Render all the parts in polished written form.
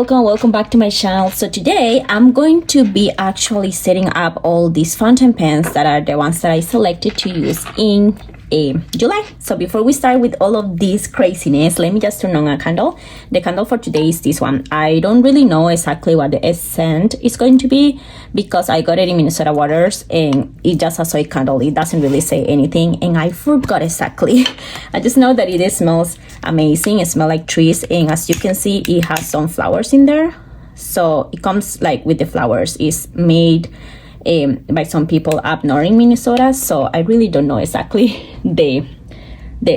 welcome back to my channel. So today I'm going to be actually setting up all these fountain pens that are the ones that I selected to use in July. So before we start with all of this craziness, let me just turn on a candle. The candle for today is this one. I don't really know exactly what the scent is going to be because I got it in Minnesota Waters and it's just a soy candle. It doesn't really say anything and I forgot exactly. I just know that it smells amazing. It smells like trees, and as you can see, it has some flowers in there. So it comes like with the flowers. It's made by some people up north in Minnesota, so I really don't know exactly the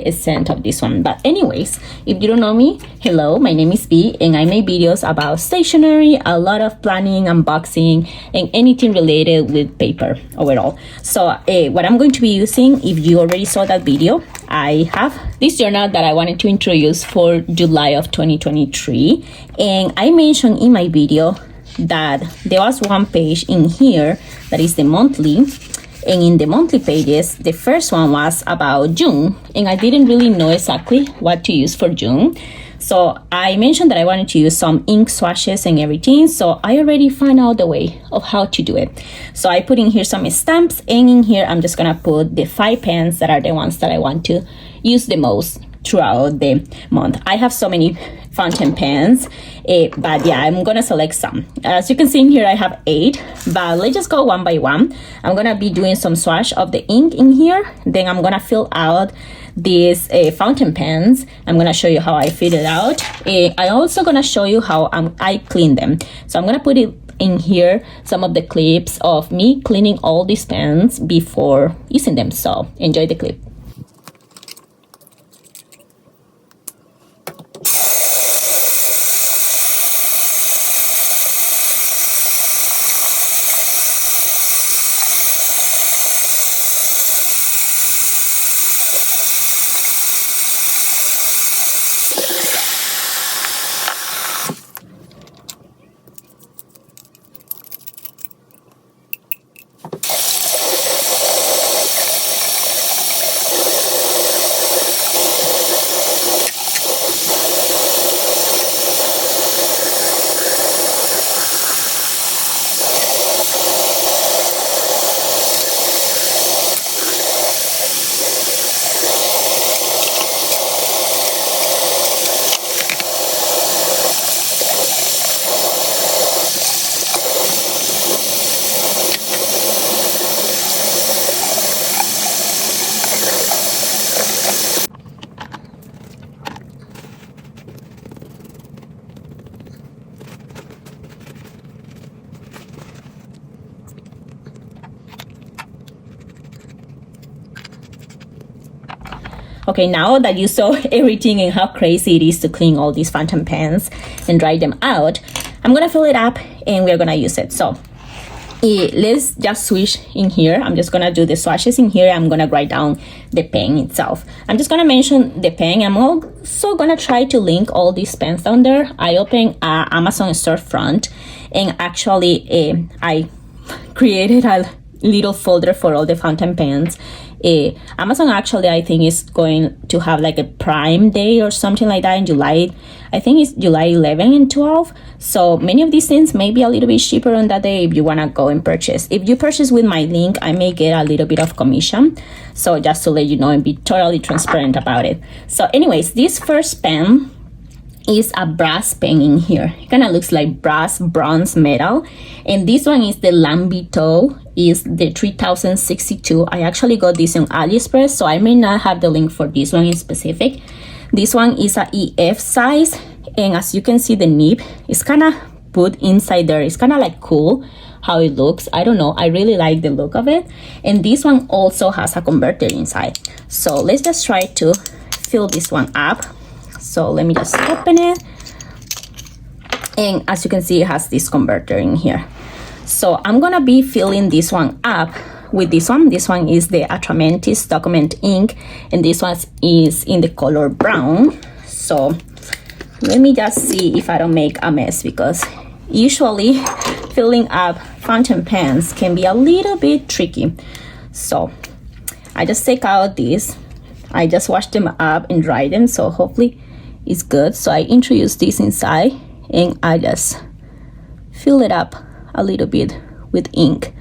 scent of this one. But anyways, if you don't know me, hello, my name is B and I make videos about stationery, a lot of planning, unboxing, and anything related with paper overall. So what I'm going to be using, if you already saw that video, I have this journal that I wanted to introduce for July of 2023, and I mentioned in my video that there was one page in here that is the monthly, and in the monthly pages the first one was about June, and I didn't really know exactly what to use for June. So I mentioned that I wanted to use some ink swatches and everything, so I already found out the way of how to do it. So I put in here some stamps, and in here I'm just gonna put the 5 pens that are the ones that I want to use the most throughout the month. I have so many fountain pens, but yeah, I'm gonna select some. As you can see in here, I have 8, but let's just go one by one. I'm gonna be doing some swatch of the ink in here, then I'm gonna fill out these fountain pens. I'm gonna show you how I fill it out. I also gonna show you how I clean them. So I'm gonna put it in here, some of the clips of me cleaning all these pens before using them. So enjoy the clip. Okay, now that you saw everything and how crazy it is to clean all these fountain pens and dry them out, I'm gonna fill it up and we're gonna use it. So let's just switch in here. I'm just gonna do the swatches in here. I'm gonna write down the pen itself. I'm just gonna mention the pen. I'm also gonna try to link all these pens down there. I opened Amazon storefront, and actually I created a little folder for all the fountain pens. Amazon actually, I think, is going to have like a Prime Day or something like that in July. I think it's July 11 and 12. So many of these things may be a little bit cheaper on that day if you want to go and purchase. If you purchase with my link, I may get a little bit of commission. So just to let you know and be totally transparent about it. So anyways, this first pen is a brass pen in here. It kind of looks like brass, bronze, metal. And this one is the Lambito, is the 3062. I actually got this on AliExpress, so I may not have the link for this one in specific. This one is a EF size, and as you can see, the nib is kind of put inside there. It's kind of like cool how it looks. I don't know, I really like the look of it. And this one also has a converter inside. So let's just try to fill this one up. So let me just open it, and as you can see, it has this converter in here. So I'm gonna be filling this one up with this one. This one is the Atramentis document ink, and this one is in the color brown. So let me just see if I don't make a mess, because usually filling up fountain pens can be a little bit tricky. So I just take out these. I just wash them up and dry them, so hopefully it's good. So I introduce this inside, and I just fill it up a little bit with ink.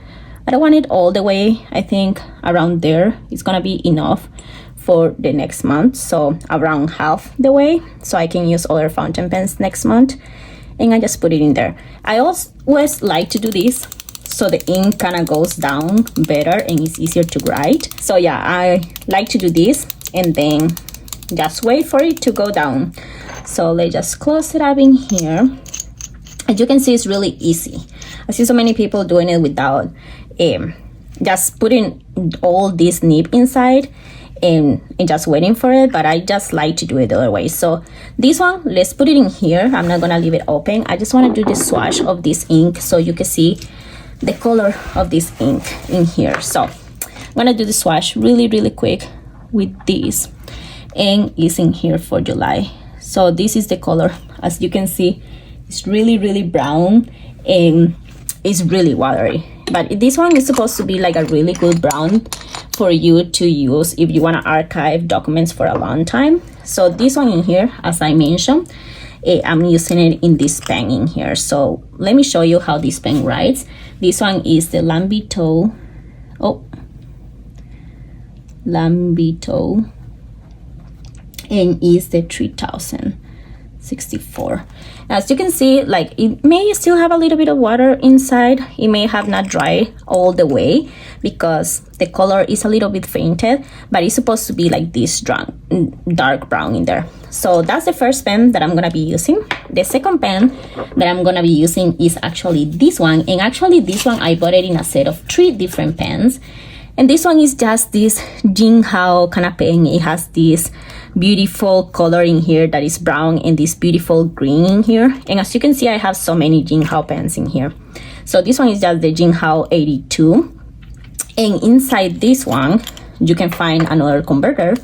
I don't want it all the way. I think around there is gonna be enough for the next month, so around half the way, so I can use other fountain pens next month. And I just put it in there. I always like to do this so the ink kind of goes down better and it's easier to write. So yeah, I like to do this and then just wait for it to go down. So let's just close it up in here. As you can see, it's really easy. I see so many people doing it without just putting all this nib inside and just waiting for it, but I just like to do it the other way. So this one, let's put it in here. I'm not gonna leave it open. I just want to do the swatch of this ink so you can see the color of this ink in here. So I'm gonna do the swatch really quick with this, and it's in here for July. So this is the color. As you can see, it's really brown and it's really watery, but this one is supposed to be like a really good brown for you to use if you want to archive documents for a long time. So this one in here, as I mentioned, I'm using it in this pen in here. So let me show you how this pen writes. This one is the Lambito, and is the 3064. As you can see, like, it may still have a little bit of water inside. It may have not dried all the way because the color is a little bit fainted, but it's supposed to be like this dark brown in there. So that's the first pen that I'm gonna be using. The second pen that I'm gonna be using is actually this one, and actually this one I bought it in a set of 3 different pens. And this one is just this Jinhao kind of pen. It has this beautiful color in here that is brown and this beautiful green in here. And as you can see, I have so many Jinhao pens in here. So this one is just the Jinhao 82. And inside this one, you can find another converter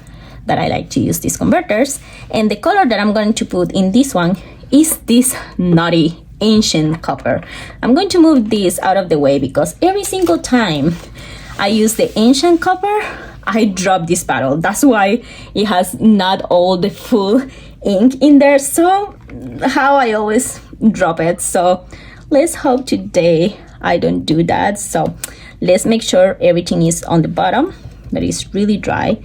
that I like to use these converters. And the color that I'm going to put in this one is this naughty ancient copper. I'm going to move this out of the way because every single time I use the ancient copper, I drop this bottle. That's why it has not all the full ink in there. So how I always drop it. So let's hope today I don't do that. So let's make sure everything is on the bottom, that is really dry.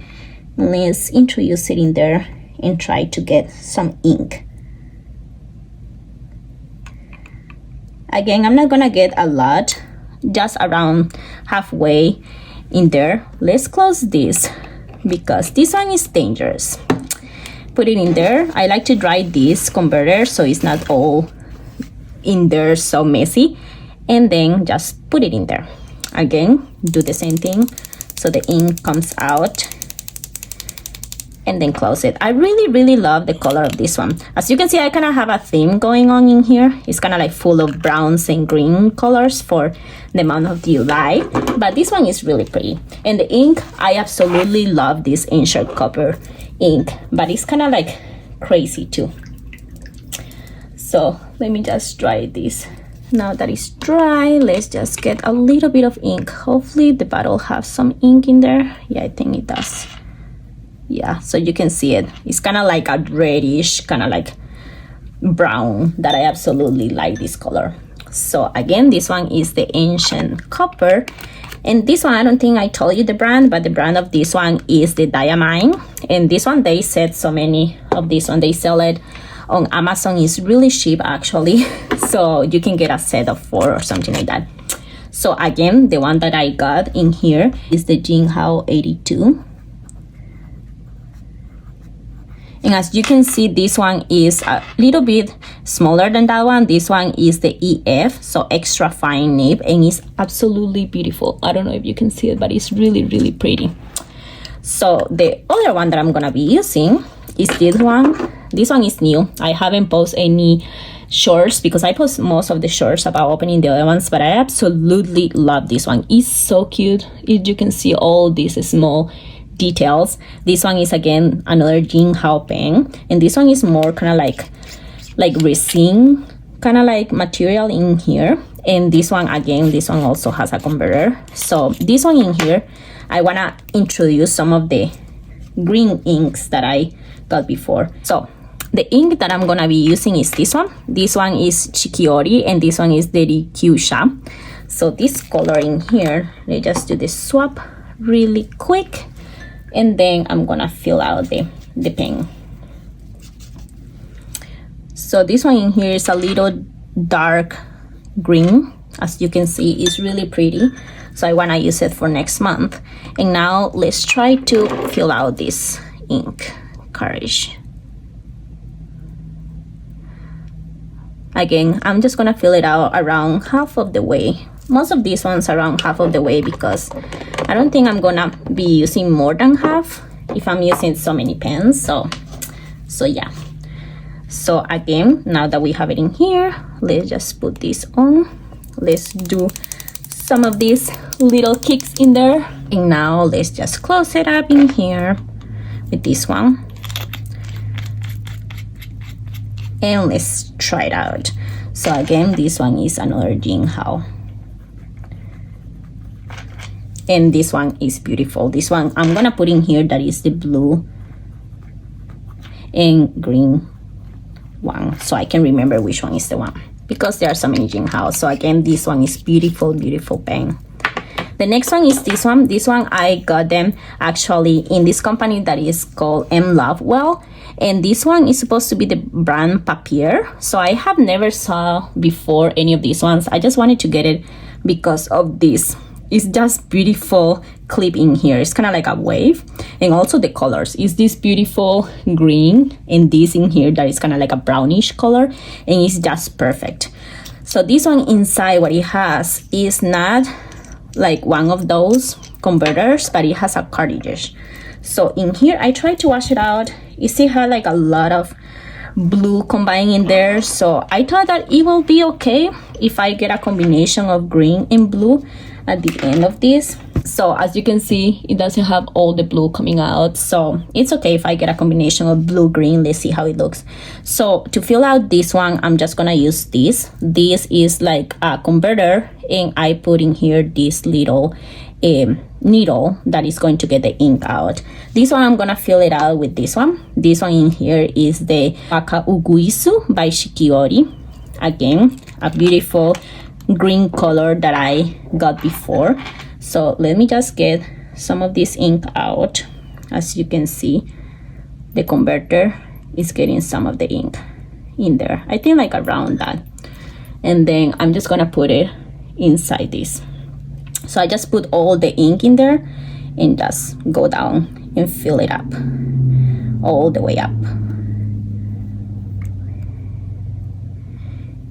Let's introduce it in there and try to get some ink. Again, I'm not gonna get a lot, just around halfway in there. Let's close this because this one is dangerous. Put it in there. I like to dry this converter so it's not all in there so messy, and then just put it in there. Again, do the same thing so the ink comes out, and then close it. I really love the color of this one. As you can see, I kind of have a theme going on in here. It's kind of like full of browns and green colors for the month of July, but this one is really pretty. And the ink, I absolutely love this ancient copper ink, but it's kind of like crazy too. So let me just dry this. Now that it's dry, let's just get a little bit of ink. Hopefully the bottle has some ink in there. Yeah, I think it does. Yeah, so you can see it. It's kind of like a reddish, kind of like brown, that I absolutely like this color. So again, this one is the ancient copper, and this one, I don't think I told you the brand, but the brand of this one is the Diamine. And this one, they said so many of this one, they sell it on Amazon. Is really cheap actually, so you can get a set of 4 or something like that. So again, the one that I got in here is the Jinhao 82. And as you can see, this one is a little bit smaller than that one. This one is the EF, so extra fine nib, and it's absolutely beautiful. I don't know if you can see it, but it's really pretty. So the other one that I'm gonna be using is this one. This one is new. I haven't posted any shorts because I post most of the shorts about opening the other ones, but I absolutely love this one. It's so cute. You can see all these small details. This one is again another Jinhao pen, and this one is more kind of like resin kind of like material in here. And this one, again, this one also has a converter. So this one in here, I want to introduce some of the green inks that I got before. So The ink that I'm gonna be using is this one. This one is Shikiori and this one is the Ryukyusha. So this color in here, let's just do the swap really quick, and then I'm gonna fill out the pen. So this one in here is a little dark green. As you can see, it's really pretty. So I wanna use it for next month. And now let's try to fill out this ink. Courage. Again, I'm just gonna fill it out around half of the way. Most of these ones around half of the way because I don't think I'm gonna be using more than half if I'm using so many pens. So yeah. So again, now that we have it in here, let's just put this on. Let's do some of these little kicks in there. And now let's just close it up in here with this one. And let's try it out. So again, this one is another Heeellooo. And this one is beautiful. This one I'm gonna put in here, that is the blue and green one, so I can remember which one is the one, because there are so many Heeelloos. So again, this one is beautiful, beautiful pen. The next one is this one. This one I got them actually in this company that is called M Lovewell, and this one is supposed to be the brand Papier. So I have never saw before any of these ones. I just wanted to get it because of this. It's just beautiful clip in here. It's kind of like a wave, and also the colors is this beautiful green and this in here that is kind of like a brownish color, and it's just perfect. So this one inside, what it has is not like one of those converters, but it has a cartridge. So in here I tried to wash it out. You see how like a lot of blue combined in there, so I thought that it will be okay if I get a combination of green and blue at the end of this. So as you can see, it doesn't have all the blue coming out, so it's okay if I get a combination of blue green. Let's see how it looks. So to fill out this one, I'm just gonna use this. This is like a converter, and I put in here this little needle that is going to get the ink out. This one I'm gonna fill it out with this one. This one in here is the Waka Uguisu by Shikiori. Again, a beautiful green color that I got before. So let me just get some of this ink out. As you can see, the converter is getting some of the ink in there. I think like around that. And then I'm just gonna put it inside this. So I just put all the ink in there and just go down and fill it up all the way up.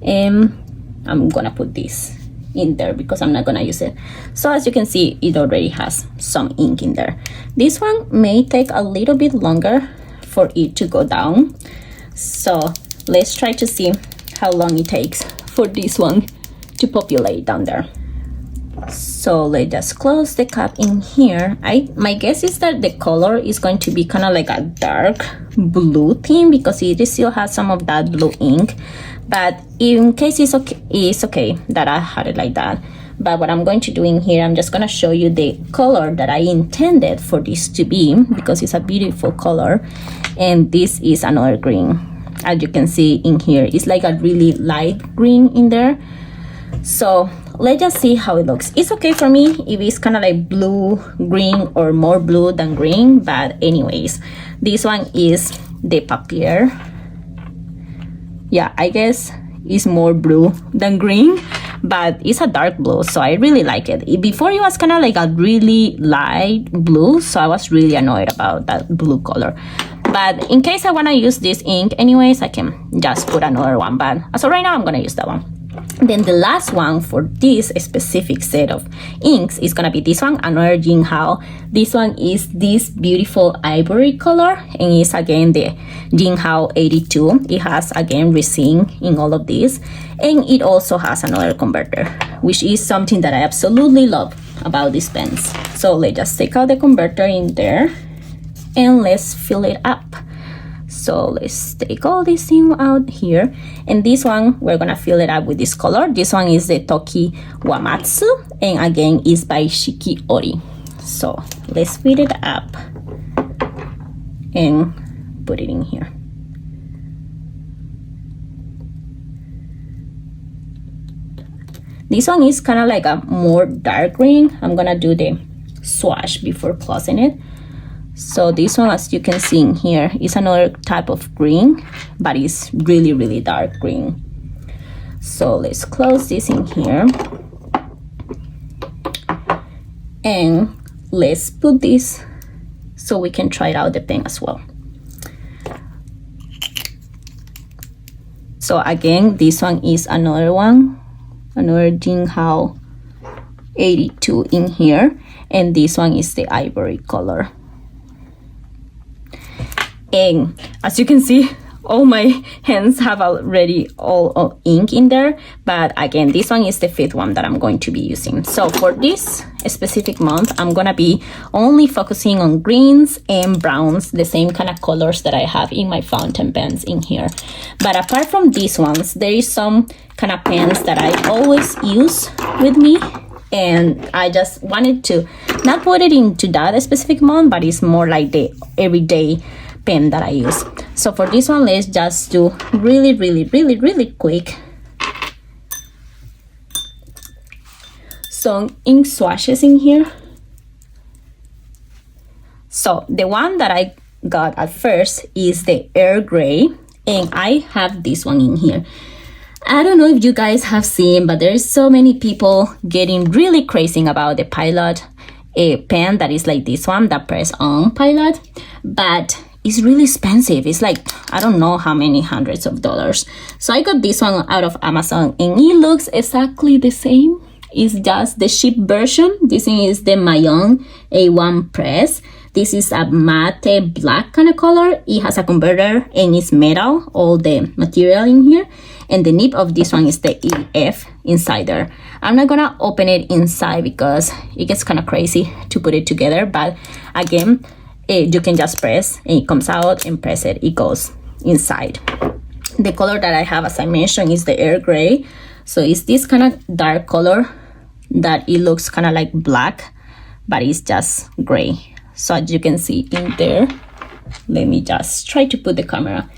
And I'm gonna put this in there because I'm not gonna use it. So as you can see, it already has some ink in there. This one may take a little bit longer for it to go down. So let's try to see how long it takes for this one to populate down there. So let's just close the cap in here. My guess is that the color is going to be kind of like a dark blue theme because it still has some of that blue ink. But in case it's okay that I had it like that. But what I'm going to do in here, I'm just going to show you the color that I intended for this to be, because it's a beautiful color. And this is another green. As you can see in here, it's like a really light green in there. So let's just see how it looks. It's okay for me if it's kind of like blue, green, or more blue than green. But anyways, this one is the Papier. Yeah, I guess it's more blue than green, but it's a dark blue, so I really like it. Before it was kind of like a really light blue, so I was really annoyed about that blue color. But in case I want to use this ink anyways, I can just put another one. But as of right now, I'm going to use that one. Then the last one for this specific set of inks is gonna be this one, another Heeellooo. This one is this beautiful ivory color, and it's again the Heeellooo 82. It has again resin in all of these, and it also has another converter, which is something that I absolutely love about these pens. So let's just take out the converter in there and let's fill it up. So let's take all this thing out here, and this one we're gonna fill it up with this color. This one is the Toki Wamatsu, and again is by Shikiori. So let's fill it up and put it in here. This one is kind of like a more dark green. I'm gonna do the swatch before closing it. So this one, as you can see in here, is another type of green, but it's really, really dark green. So let's close this in here. And let's put this so we can try out the pen as well. So again, this one is another Heeellooo 82 in here, and this one is the ivory color. And as you can see, all my hands have already all ink in there, but again, this one is the 5th one that I'm going to be using. So for this specific month, I'm gonna be only focusing on greens and browns, the same kind of colors that I have in my fountain pens in here. But apart from these ones, there is some kind of pens that I always use with me, and I just wanted to not put it into that specific month, but it's more like the everyday pen that I use. So for this one, let's just do really quick some ink swatches in here. So the one that I got at first is the Air Gray, and I have this one in here. I don't know if you guys have seen, but there's so many people getting really crazy about the Pilot pen that is like this one, the press on Pilot, but it's really expensive. It's like, I don't know how many hundreds of dollars. So I got this one out of Amazon, and it looks exactly the same. It's just the cheap version. This one is the Mayon A1 press. This is a matte black kind of color. It has a converter and it's metal, all the material in here. And the nib of this one is the EF inside there. I'm not gonna open it inside because it gets kind of crazy to put it together. But again, you can just press and it comes out, and press it, it goes inside. The color that I have, as I mentioned, is the Air Gray. So it's this kind of dark color that it looks kind of like black, but it's just gray. So as you can see in there, let me just try to put the camera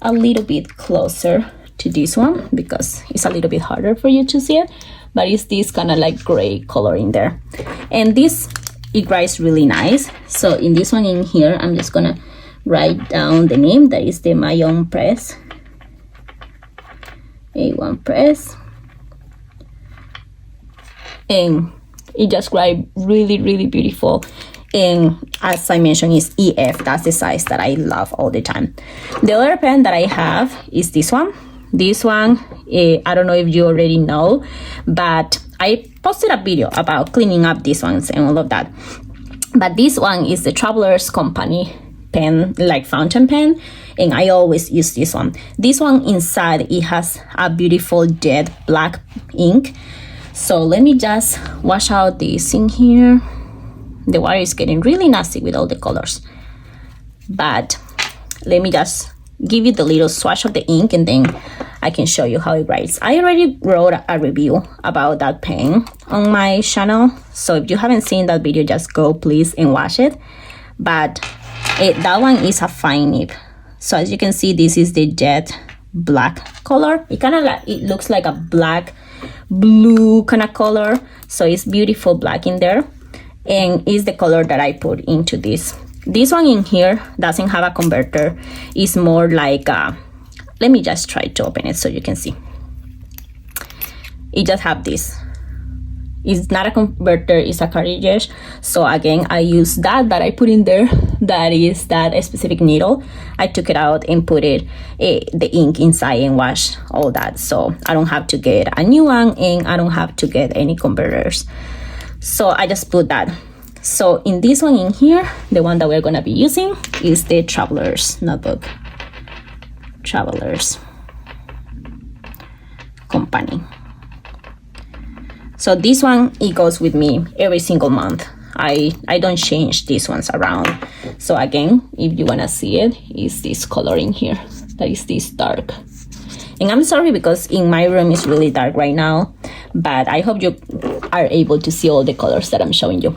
a little bit closer to this one because it's a little bit harder for you to see it, but it's this kind of like gray color in there. And this, it dries really nice. So in this one in here, I'm just gonna write down the name. That is the Mayon press, A1 press, and it just dries really beautiful. And as I mentioned, is EF. That's the size that I love all the time. The other pen that I have is this one. This one, I don't know if you already know, but I posted a video about cleaning up these ones and all of that. But this one is the Traveler's Company pen, like fountain pen, and I always use this one. This one inside, it has a beautiful jet black ink. So let me just wash out this in here. The water is getting really nasty with all the colors, but let me just give you the little swatch of the ink, and then I can show you how it writes. I already wrote a review about that pen on my channel, so if you haven't seen that video, just go please and watch it. But that one is a fine nib. So as you can see, this is the jet black color. It kind of like, it looks like a black blue kind of color, so it's beautiful black in there, and is the color that I put into this. This one in here doesn't have a converter. It's more like let me just try to open it so you can see. It just have this. It's not a converter, it's a cartridge. So again, I use that I put in there. That is that specific needle. I took it out and put it the ink inside and wash all that. So I don't have to get a new one, and I don't have to get any converters. So I just put that. So in this one in here, the one that we're gonna be using is the Traveler's notebook. Traveler's Company. So this one, it goes with me every single month. I don't change these ones around. So again, if you wanna see it, is this color in here. That is this dark. And I'm sorry because in my room it's really dark right now, but I hope you are able to see all the colors that I'm showing you.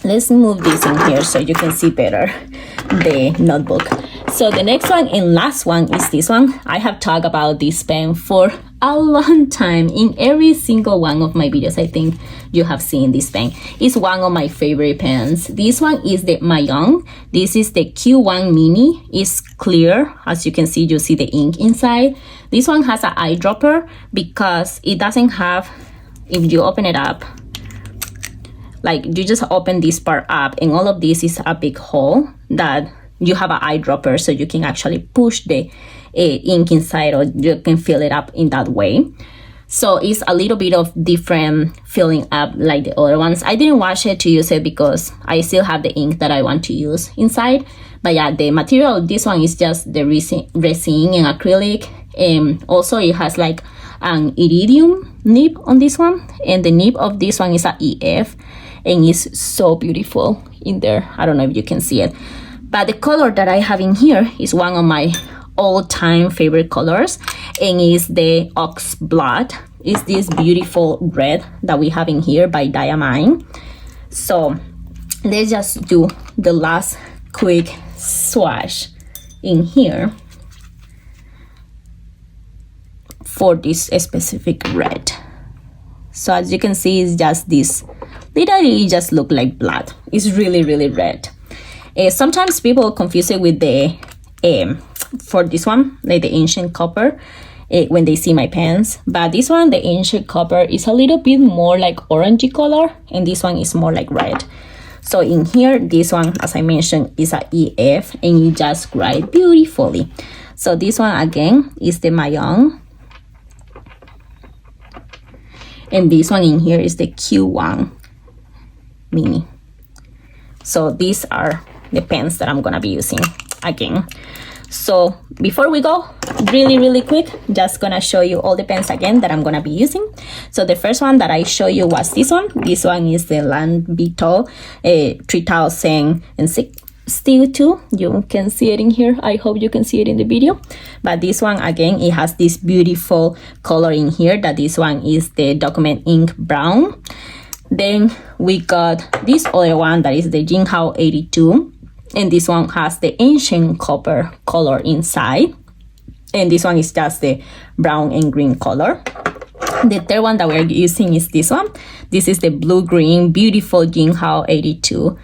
Let's move this in here so you can see better the notebook. So the next one and last one is this one. I have talked about this pen for a long time. In every single one of my videos, I think you have seen this pen. It's one of my favorite pens. This one is the Haugen. This is the Q1 mini. It's clear. As you can see, you see the ink inside. This one has an eyedropper because it doesn't have, if you open it up, like you just open this part up and all of this is a big hole that you have an eyedropper, so you can actually push the ink inside, or you can fill it up in that way. So it's a little bit of different filling up like the other ones. I didn't wash it to use it because I still have the ink that I want to use inside. But yeah, the material of this one is just the resin and acrylic. Also it has like an iridium nib on this one, and the nib of this one is a EF, and it's so beautiful in there. I don't know if you can see it, but the color that I have in here is one of my all-time favorite colors, and is the ox blood. It's this beautiful red that we have in here by Diamine. So let's just do the last quick swatch in here for this specific red. So as you can see, it's just this, literally just look like blood. It's really, really red. Sometimes people confuse it with the for this one, like the ancient copper, when they see my pens. But this one, the ancient copper, is a little bit more like orangey color, and this one is more like red. So in here, this one, as I mentioned, is a EF, and you just write beautifully. So this one again is the Haugen, and this one in here is the Q1 mini. So these are the pens that I'm gonna be using again. So before we go, really quick, just gonna show you all the pens again that I'm gonna be using. So the first one that I show you was this one. This one is the Land Vito 3062. You can see it in here. I hope you can see it in the video. But this one again, it has this beautiful color in here. That this one is the Document Ink Brown. Then we got this other one that is the Heeellooo 82. And this one has the ancient copper color inside. And this one is just the brown and green color. The third one that we're using is this one. This is the blue-green, beautiful Heeellooo 82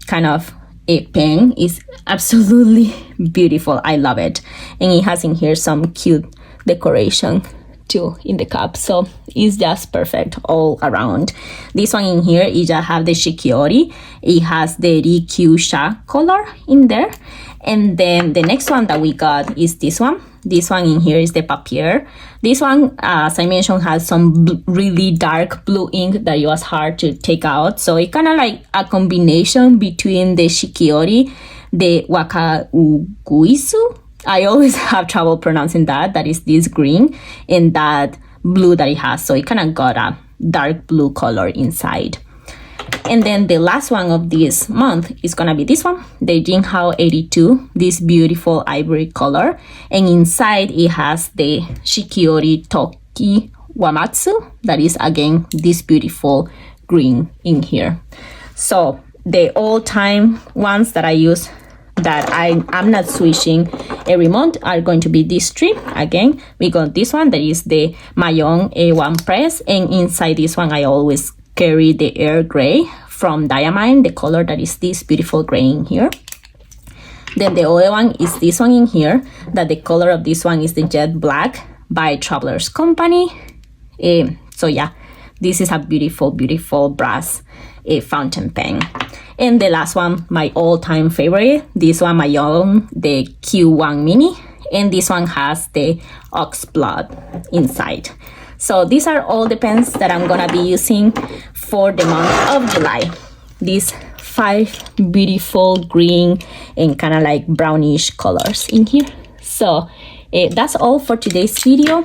kind of a pen. Is absolutely beautiful. I love it. And it has in here some cute decoration too in the cup, so it's just perfect all around. This one in here, it just have the Shikiori. It has the Rikyusha color in there. And then the next one that we got is this one. This one in here is the Papier. This one, as I mentioned, has some really dark blue ink that it was hard to take out. So it kind of like a combination between the Shikiori, the Wakauguisu. I always have trouble pronouncing that. That is this green and that blue that it has. So it kind of got a dark blue color inside. And then the last one of this month is going to be this one, the Heeellooo 82, this beautiful ivory color. And inside it has the Shikiori Toki Wamatsu. That is, again, this beautiful green in here. So the all-time ones that I use, that I'm not switching every month, are going to be these three. Again, we got this one that is the Haugen A1 press, and inside this one I always carry the Air Gray from Diamine, the color that is this beautiful gray in here. Then the other one is this one in here, that the color of this one is the Jet Black by Travelers Company. So yeah, this is a beautiful brass fountain pen. And the last one, my all-time favorite, this one, Haugen, the Q1 mini, and this one has the ox blood inside. So these are all the pens that I'm gonna be using for the month of July. These 5 beautiful green and kind of like brownish colors in here. So that's all for today's video.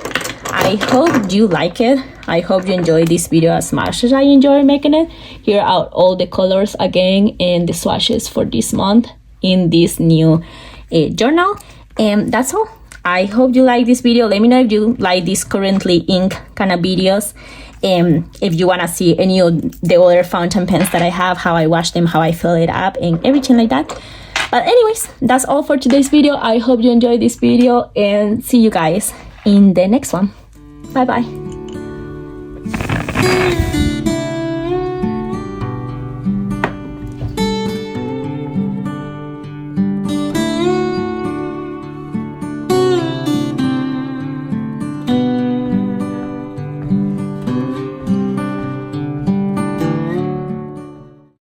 I hope you like it. I hope you enjoy this video as much as I enjoy making it. Here are all the colors again and the swatches for this month in this new journal. And that's all. I hope you like this video. Let me know if you like these currently ink kind of videos. If you want to see any of the other fountain pens that I have, how I wash them, how I fill it up, and everything like that. But anyways, that's all for today's video. I hope you enjoyed this video, and see you guys in the next one. Bye bye.